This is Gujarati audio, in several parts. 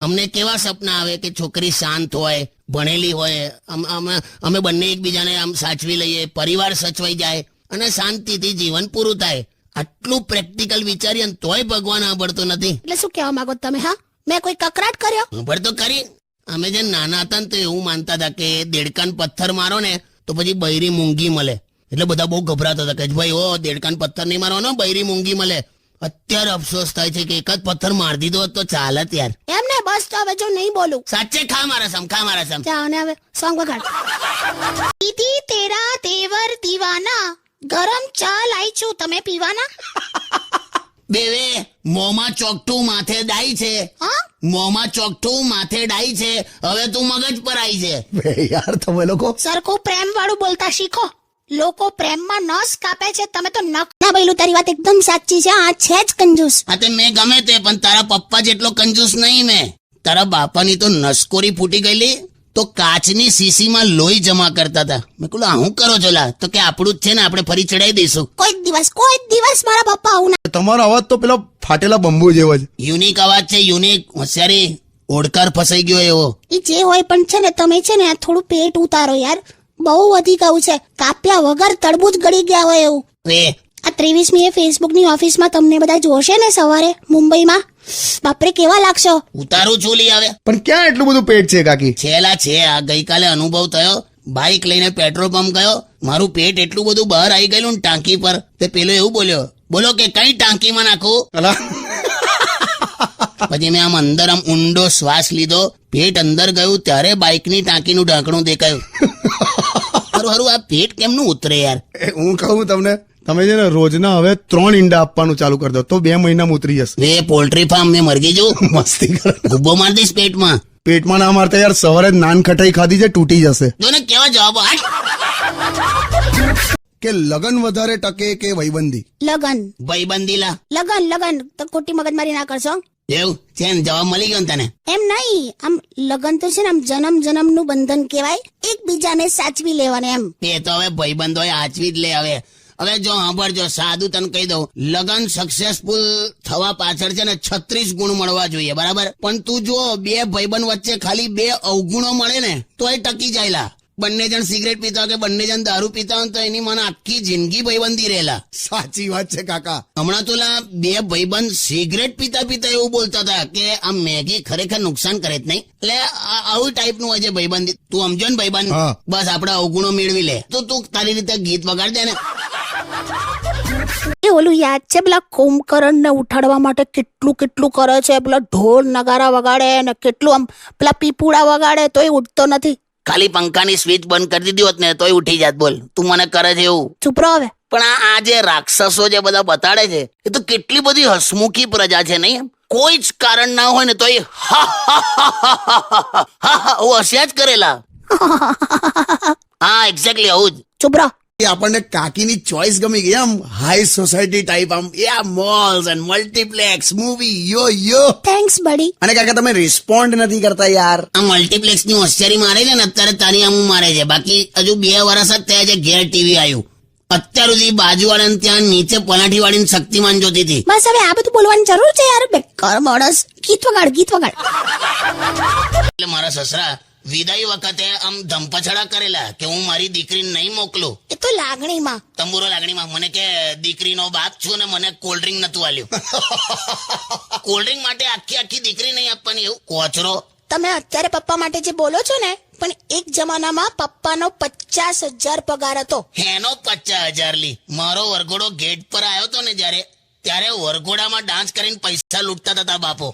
અમને કેવા સપના આવે કે છોકરી શાંત હોય, ભણેલી હોય, અમે બંને એકબીજાને આમ સાચવી લઈએ, પરિવાર સચવાઈ જાય અને શાંતિથી જીવન પૂરું થાય. આટલું પ્રેક્ટિકલ વિચારીએ ને તોય ભગવાન સાંભળતો નથી. એટલે શું કહેવા માંગો તમે? હા, મેં કોઈ કકરાટ કર્યો? સાંભળ તો ખરી. અમે જે નાના હતા ને તો એવું માનતા હતા કે દેડકાન પથ્થર મારો ને તો પછી બૈરી મૂંગી મળે. એટલે બધા બહુ ગભરાતા હતા કે ભાઈ દેડકાન પથ્થર નહીં મારવાનો, બૈરી મૂંગી મળે. અત્યારે અફસોસ થાય છે કે એક જ પથ્થર મારી દીધો હોત તો ચાલત યાર. એમ ને, બસ તો હવે જો નહીં બોલું. સાચે ખા મારા સમ, ખા મારા સમ. જાઓ ને હવે સોંગ વગાડ. દીદી તેરા તેવર દીવાના, ગરમ ચા લાઈ છું, તમે પીવાના? બેવે મોંમાં ચોકઠું માથે ડાઈ છે. હા, મોંમાં ચોકઠું માથે ડાઈ છે, હવે તું મગજ પર આવી છે. યાર તમે લોકો સરખું પ્રેમ વાળું બોલતા શીખો. લોકો પ્રેમમાં નસ કાપે છે, તમે તો નખ ના બોલ્યું. તારી વાત એકદમ સાચી છે. આ છે જ કંજૂસ. હા તે મેં ગમે તે, પણ તારા પપ્પા જેટલો કંજૂસ નહીં મેં. તારા બાપાની તો નસકોરી ફૂટી ગયેલી તો કાચની શીશીમાં લોહી જમા કરતા હતા. મેં કહ્યું આ હું કરો છો લા? તો કે આપણું જ છે ને, આપણે ફરી ચડાવી દઈશું. કોઈ દિવસ મારા પપ્પા આવું ના. તમારો અવાજ તો પેલા ફાટેલા બંબુ જેવો જ. યુનિક અવાજ છે, યુનિક. હોશિયારી, ઓડકાર ફસાઈ ગયો એવો. એ જે હોય પણ છે ને, તમે છે ને આ થોડું પેટ ઉતારો યાર. બહુ વધી ગયું છે. કાપ્યા વગર તરબૂચ ગળી ગયા હોય એવું. આ 23મી ફેસબુકની ઓફિસમાં તમને બધા જોશે ને સવારે મુંબઈમાં, બાપરે કેવા લાગશો. ઉતારું છું લી આવે. પણ ક્યાં એટલું બધું પેટ છે કાકી? છેલા છે. આ ગઈકાલે અનુભવ થયો. બાઇક લઈને પેટ્રોલ પંપ ગયો, મારું પેટ એટલું બધું બહાર આવી ગયેલું ને ટાંકી પર. તે પેલો એવું બોલો કે કઈ ટાંકીમાં નાખું. પછી મેં આમ અંદર આમ ઊંડો શ્વાસ લીધો, પેટ અંદર ગયું ત્યારે બાઇકની ટાંકીનું ઢાંકણું દેખાયું. હારું આ પેટ કેમનું ઉતરે યાર? હું કહું તમને, તમે છે ને રોજના હવે 3 ઈંડા આપવાનું ચાલુ કરી દો તો 2 મહિનામાં ઉતરી જશે. વે પોલ્ટ્રી ફાર્મ મેં મરગી જવું. મસ્તી કરે. ગુબ્બો માર દઈશ પેટમાં. પેટમાં ના મારતા યાર, સવારે જ નાન ખટાઈ ખાધી છે, તૂટી જશે. જો ને કેવા જવાબો. કે લગન વધારે ટકે કે વૈબંધી? લગન. ભાઈબંધીલા લગન તો ખોટી મગજમારી ના કરશો. એવું છે ને, જવાબ મળી ગયો ને તને? એમ નહીં, આમ લગન તો છે ને આમ જન્મનું બંધન કહેવાય. એકબીજાને સાચવી લેવાને એમ. એ તો હવે ભાઈબંધો આચવી જ લે. હવે જો સાંભળજો, સાદું તને કહી દઉં, લગન સક્સેસફુલ થવા પાછળ છે ને 36 ગુણ મળવા જોઈએ, બરાબર? પણ તું જો 2 ભાઈબંધ વચ્ચે ખાલી 2 અવગુણો મળે ને તો એ ટકી જાયલા. બંને જણ સિગરેટ પીતા હોય કે બંને જણ દારૂ પીતા હોય તો એની મને આખી જિંદગી ભાઈબંધી રહેલા. સાચી વાત છે કાકા. હમણાં તો 2 ભાઈબંધ સિગરેટ પીતા એવું બોલતા હતા કે આ મેગી ખરેખર નુકસાન કરે જ નહીં. એટલે આવું ટાઈપનું હોય છે ભાઈબંધી. તું સમજો ને ભાઈબંધ, બસ આપડા અવગુણો મેળવી લે. તો તું તારી રીતે ગીત વગાડ દે ને. એ ઓલું યાદ છે, પેલા કુંભકર્ણ ને ઉઠાડવા માટે કેટલું કરે છે. પેલા ઢોલ નગારા વગાડે ને કેટલું આમ પેલા પીપુડા વગાડે તોય ઉઠતો નથી. ખાલી પંખાની સ્વિચ બંધ કરી દીધી હોત ને તોય ઉઠી જાત. બોલ, તું મને કરે છે એવું? ચૂપ રહો હવે. પણ આ જે રાક્ષસો જે બધા બતાડે છે એ તો કેટલી બધી હસમુખી પ્રજા છે નહીં? કોઈ જ કારણ ના હોય ને તોય હસ્યા જ કરેલા. હા એક્ઝેક્ટલી આવું જ. ચૂપ રહો. આપણને કાકીની ચોઈસ ગમી ગઈ. આમ હાઈ સોસાયટી ટાઈપ, આમ મોલ્સ એન્ડ મલ્ટીપ્લેક્સ મૂવી યો. થેન્ક્સ બડી. અને કાકા તમે રિસ્પોન્ડ નથી કરતા યાર. આ મલ્ટીપ્લેક્સ ની હોશિયારી મારે છે ને અત્યારે તારી આમ મારે છે. બાકી હજુ 2 વર્ષ જ થયા છે ઘેર ટીવી આવ્યું. અત્યાર સુધી બાજુવાળાને ત્યાં નીચે પલાઠી વાળીને શક્તિમાન જોતી હતી. બસ હવે આ બધું બોલવાની જરૂર છે યાર? બેકાર માણસ. ગીત વગાડ. એટલે મારા સસરા વિદાય વખતે આમ ધમપછડા કરેલા કે હું મારી દીકરીને નહીં મોકલું. એ તો લાગણીમાં. તંબુરો લાગણીમાં. મને કે દીકરીનો બાપ છું ને મને કોલ્ડ ડ્રિંક નતું આલ્યું. કોલ્ડ ડ્રિંક માટે આખી દીકરી નહીં આપવાની, એવું કોચરો. તમે અત્યારે પપ્પા માટે જે બોલો છો ને, પણ એક જમાનામાં પપ્પાનો 50,000 પગાર હતો. એનો 50,000 લી. મારો વરઘોડો ગેટ પર આવ્યો હતો ને ત્યારે વરઘોડામાં ડાન્સ કરીને પૈસા લૂંટતા હતા બાપો.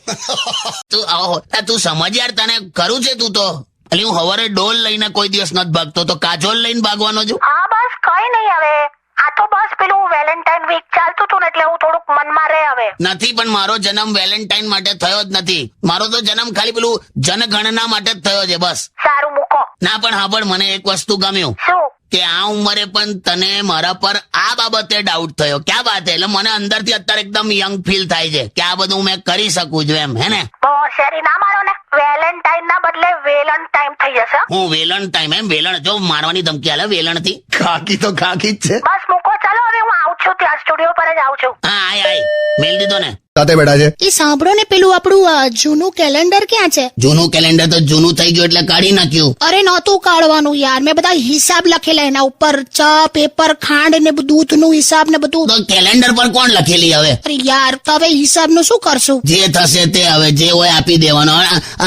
તું સમજ યાર, તને કરું છે તું તો. એટલે હું હવારે ડોલ લઈને કોઈ દિવસ નથી ભાગતો, તો કાજોલ લઈને ભાગવાનો છું. હા બસ કઈ નહીં. હવે આ તો બસ પેલું વેલેન્ટાઇન વીક ચાલતું હતું ને એટલે હું થોડુંક મનમાં રહે. હવે નથી, પણ મારો જન્મ વેલેન્ટાઇન માટે થયો જ નથી. મારો તો જન્મ ખાલી પેલું જનગણના માટે જ થયો છે બસ. સારું મૂકો. ના પણ હા, પણ મને એક વસ્તુ ગમ્યું શું? કે આ ઉંમરે પણ તને મારા પર આ બાબતે ડાઉટ થયો. ક્યાં વાત છે? એટલે મને અંદરથી અત્યારે એકદમ યંગ ફીલ થાય છે કે આ બધું મેં કરી શકું છું એમ. હે ને? બહુ શેરી ના મારો ને. વેલેન્ટાઇન ના બદલે વેલન ટાઈમ થઈ જશે. હું વેલણ ટાઈમ એમ? વેલણ જો મારવાની ધમકી આલે વેલણ થી. કાકી તો કાકી જ છે. બસ મૂકો. ચાલો હવે હું આવું છું, ત્યાં સ્ટુડિયો પર જ આવું છું. હા આય મેલ દીધો ને. સાથે બેઠા છે. એ સાંભળો ને પેલું આપણું જૂનું કેલેન્ડર ક્યાં છે? જૂનું કેલેન્ડર તો જૂનું થઈ ગયું એટલે કાઢી નાખ્યું. અરે નહોતું કાઢવાનું યાર, મેં બધા હિસાબ લખેલા એના ઉપર, ચા, પેપર, ખાંડ ને દૂધનું હિસાબ ને બધું. તો કેલેન્ડર પર કોણ લખેલી હવે? અરે યાર, તો હવે હિસાબનું શું કરશું? જે થશે તે હવે જે હોય આપી દેવાનો.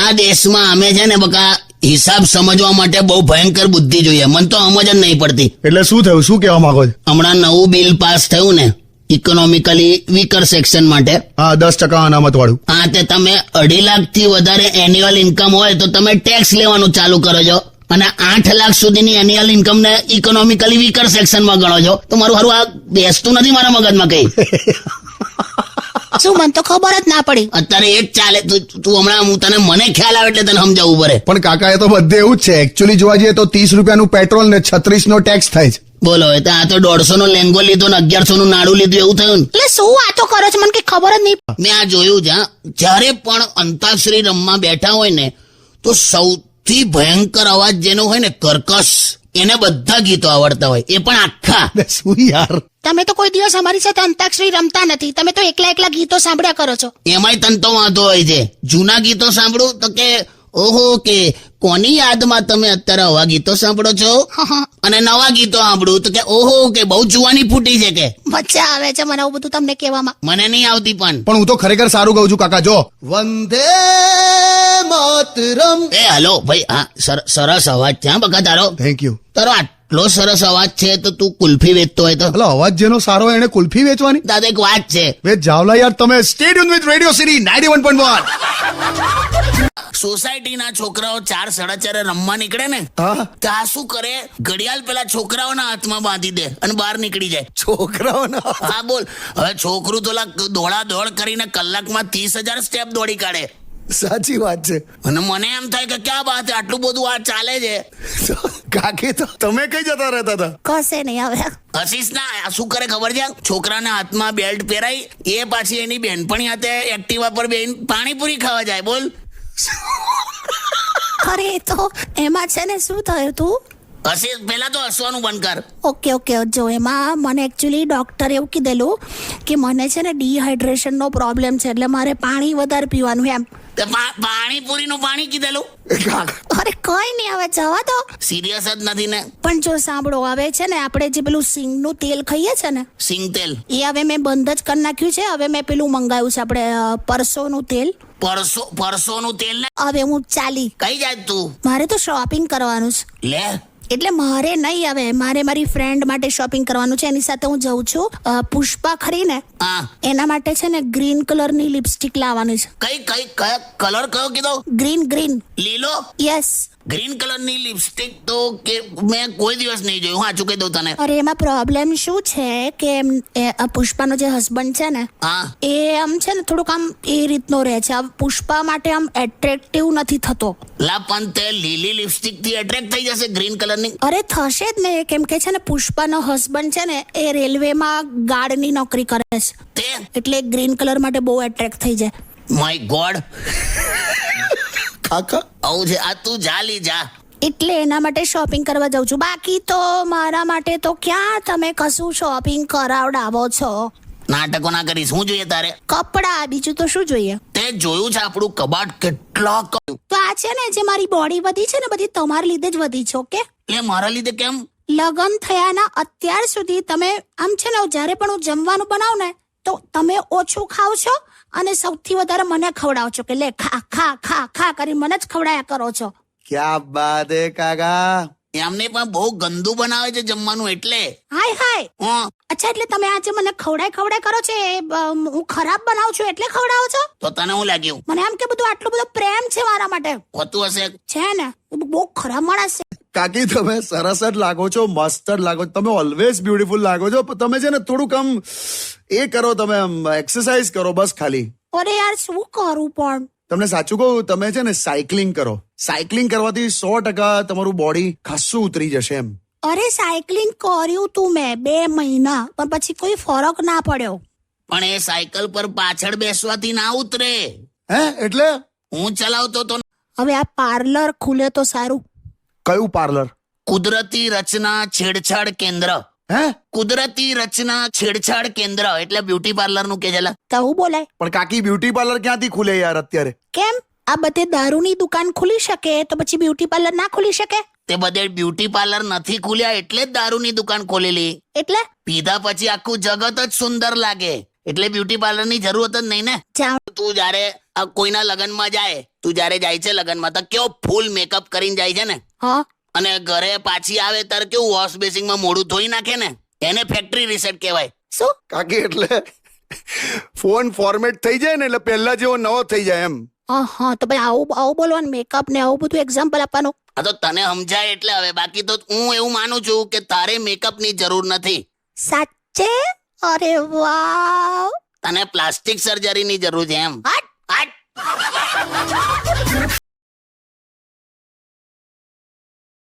આ દેશમાં અમે છે ને બકા હિસાબ સમજવા માટે બહુ ભયંકર બુદ્ધિ જોઈએ. મને તો સમજ જ નહીં પડતી. એટલે શું થયું, શું કહેવા માંગો છો? હમણાં નવું બિલ પાસ થયું ને ઇકોનોમિકલી વીકર સેક્શન માટે. હા, 10% અનામત વાળું. હા, તે તમે 2.5 લાખથી વધારે એન્યુઅલ ઇન્કમ હોય તો તમે ટેક્સ લેવાનું ચાલુ કરો છો, અને 8 લાખ સુધીની એન્યુઅલ ઇન્કમ ને ઇકોનોમિકલી વીકર સેક્શનમાં ગણો છો. તો મારું હારું આ બેસતું નથી મારા મગજમાં કઈ. શું, મને તો ખબર જ ના પડી. અત્યારે એ જ ચાલે. તું હમણાં મને ખ્યાલ આવે એટલે તને સમજાવવું પડે. પણ કાકા, એ તો બધે એવું જ છે. એકચ્યુઅલી જોવા જઈએ તો 30 રૂપિયાનું પેટ્રોલ ને 36 નો ટેક્સ થાય છે. બોલો, એ તો આ તો 150 નો લેંગો લીધો ને 1100 નું નાડું લીધું એવું થયું ને. એટલે શું વાતો કરો છો, મને કઈ ખબર જ નહીં. મેં આ જોયું છે. જ્યારે પણ અંતાક્ષરી રમવા બેઠા હોય ને તો સૌથી ભયંકર અવાજ જેનો હોય ને કર્કશ, એને બધા ગીતો આવડતા હોય, એ પણ આખા. શું યાર, તમે તો કોઈ દિવસ અમારી સાથે અંતાક્ષરી રમતા નથી. તમે તો એકલા એકલા ગીતો સાંભળ્યા કરો છો. એમાંય તને તો વાંધો હોય છે. જૂના ગીતો સાંભળું તો કે ઓહો, કે કોની યાદમાં તમે અત્યારે આવા ગીતો સાંભળો છો, અને નવા ગીતો સાંભળું તો કે ઓહો, કે બહુ જુવાની ફૂટી છે. કે મજા આવે છે મને આવું બધું તમને કહેવામાં. મને નહીં આવતી પણ હું તો ખરેખર સારું કહું છું કાકા. જો, વંદે માતરમ. એ હલો ભાઈ, હા, સરસ અવાજ છે હા બકા તારો. Thank you. તારો આટલો સરસ અવાજ છે તો તું કુલ્ફી વેચતો હોય તો? એટલે અવાજ જેનો સારો હોય એને કુલ્ફી વેચવાની? દાદા એક વાત છે. વેચ જાવલા યાર, તમે stay tune with radio city 91.1. સોસાયટીના છોકરાઓ 4-4:30 રમવા નીકળે ને, હા, ત્યાં શું કરે, ઘડિયાળ પેલા છોકરાઓના હાથમાં બાંધી દે અને બહાર નીકળી જાય. છોકરાઓના. હા બોલ, હવે છોકરું તો દોડા દોડ કરીને કલાકમાં 30,000 સ્ટેપ દોડી કાઢે. સાચી વાત છે. અને મને એમ થાય કે ક્યાં વાત છે, આટલું બધું આ ચાલે છે. કાકી, તો તમે કઈ જતા રહેતા હતા? કશે નહીં હવે. હસીસ ના, આ શું કરે ખબર છે? છોકરાના હાથમાં બેલ્ટ પહેરાઈ, એ પાછી એની બેનપણી હાથે એક્ટિવા પર બેન પાણીપુરી ખાવા જાય. બોલ. અરે તો એમાં છે ને શું થયું તું? હસીસ, પેલા તો હસવાનું બંધ કર. ઓકે, જો એમાં મને એકચ્યુઅલી ડોક્ટરે એવું કીધેલું કે મને છે ને ડિહાઇડ્રેશનનો પ્રોબ્લેમ છે, એટલે મારે પાણી વધારે પીવાનું એમ. તે પાણીપુરીનું પાણી કીધેલું? અરે કઈ નહીં, હવે જવા દો. સિરિયસ જ નથી ને? પણ જો સાંભળો, હવે છે ને આપણે જે પેલું સિંગનું તેલ ખાઈએ છે ને, સિંગ તેલ, એ હવે મેં બંધ જ કરી નાખ્યું છે. હવે મેં પેલું મંગાવ્યું છે આપણે પરસોનું તેલ. પરસોનું તેલ ને? હવે હું ચાલી. કઈ જાય તું? મારે તો શોપિંગ કરવાનું છે. લે, એટલે મારે નહીં, હવે મારે મારી ફ્રેન્ડ માટે શોપિંગ કરવાનું છે. એની સાથે હું જઉં છું. પુષ્પા ખરી ને, હા, એના માટે છે ને ગ્રીન કલરની લિપસ્ટિક લાવવાની છે. કઈ કલર કયો કીધો? ગ્રીન. લીલો? યસ. ગ્રીન કલરની લિપસ્ટિક તો કે મેં કોઈ દિવસ નહીં જોયું. સાચું કહી દઉં તને. અરે એમાં પ્રોબ્લેમ શું છે કે પુષ્પાનો જે હસબન્ડ છે ને, હા, એ આમ છે ને થોડુંક આમ એ રીતનો રહે છે. પુષ્પા માટે આમ એટ્રેક્ટિવ નથી થતો. લા, પણ તે લીલી લિપસ્ટિક થી એટ્રેક્ટ થઈ જશે ગ્રીન કલરની? અરે થશે જ ને, કેમ કે છે ને પુષ્પાનો હસબન્ડ છે ને એ રેલવેમાં ગાર્ડની નોકરી કરે છે, તે એટલે ગ્રીન કલર માટે બહુ એટ્રેક્ટ થઈ જાય. My God. કાકા, આવું છે આ. તું જા લી જા. એટલે એના માટે શોપિંગ કરવા જાઉં છું. બાકી તો મારા માટે તો ક્યાં તમે કશું શોપિંગ કરાવડાવો છો. નાટકો ના કરીશ. શું જોઈએ તારે? કપડા, બીજું તો શું જોઈએ? તે જોયું છે આપણું કબાટ કેટલા તો આ છે ને જે મારી બોડી વધી છે ને, બધી તમારા લીધે જ વધી છે. ઓકે, એ મારા લીધે કેમ? લગ્ન થયાના અત્યાર સુધી તમે આમ છે ને, જ્યારે પણ હું જમવાનું બનાવું ને તો તમે ઓછું ખાવ છો અને સૌથી વધારે મને ખવડાવો છો કે લે ખા ખા ખા ખા કરી મને જ ખવડાયા કરો છો. ક્યાં બાત હે કાકા. એમને પણ બહુ ગંદુ બનાવે છે જમવાનું એટલે. હાય હા, અચ્છા, એટલે તમે આજે મને ખવડાય કરો છો એ હું ખરાબ બનાવું છું એટલે ખવડાવો છો? તો તને શું લાગ્યું? મને આમ કે બધું આટલો બધો પ્રેમ છે મારા માટે. હોતું હશે. છે ને, બહુ ખરાબ માણસ છે. કાકી, તમે સરસ જ લાગો છો, મસ્ત જ લાગો છો, તમે ઓલવેઝ બ્યુટીફુલ લાગો છો. તમે છે ને થોડુંક આમ એ કરો, તમે એક્સરસાઇઝ કરો બસ ખાલી. અરે યાર, શું કરું પણ? તમને સાચું કહું, તમે છે ને સાયકલિંગ કરો. સાયકલિંગ કરવાથી 100% તમારું બોડી ખાસું ઉતરી જશે એમ. અરે સાયકલિંગ કર્યું તું મેં 2 મહિના, પણ પછી કોઈ ફરક ના પડ્યો. પણ એ સાયકલ પર પાછળ બેસવાથી ના ઉતરે. હે? એટલે હું ચલાવતો તો. હવે આ પાર્લર ખુલે તો સારું. કયું પાર્લર? કુદરતી રચના છેડછાડ કેન્દ્ર. હે કુદરતી રચના છેડછાડ કેન્દ્ર એટલે બ્યુટી પાર્લર નું કે જલા. તો હું બોલાય પણ કાકી બ્યુટી પાર્લર ક્યાંથી ખુલે યાર અત્યારે? કેમ આ બધે દારૂની દુકાન ખુલી શકે તો પછી બ્યુટી પાર્લર ના ખુલી શકે? તે બધે બ્યુટી પાર્લર નથી ખુલ્યા એટલે જ દારૂની દુકાન ખોલેલી. એટલે પીધા પછી આખું જગત જ સુંદર લાગે એટલે બ્યુટી પાર્લર ની જરૂરત જ નહીં ને. જાઓ તું જયારે કોઈના લગ્નમાં જાય, તું જયારે જાય છે લગ્નમાં તો કેવો ફૂલ મેકઅપ કરીને જાય છે ને, હા અને ઘરે પાછી આવે ત્યારે કેવું વોશ બેસિંગમાં મોઢું ધોઈ નાખે ને, એને ફેક્ટરી રીસેટ કહેવાય. શું કાકી એટલે ફોન ફોર્મેટ થઈ જાય ને એટલે પહેલા જેવો નવો થઈ જાય એમ. હા તો ભાઈ આવું બોલવાનું મેકઅપ ને આવું બધું એક્ઝામ્પલ આપવાનું. આ તો તને સમજાય એટલે હવે, બાકી તો હું એવું માનું છું કે તારે મેકઅપ ની જરૂર નથી. સાચે? અરે વાહ. તને પ્લાસ્ટિક સર્જરી ની જરૂર છે એમ. હટ. હટ.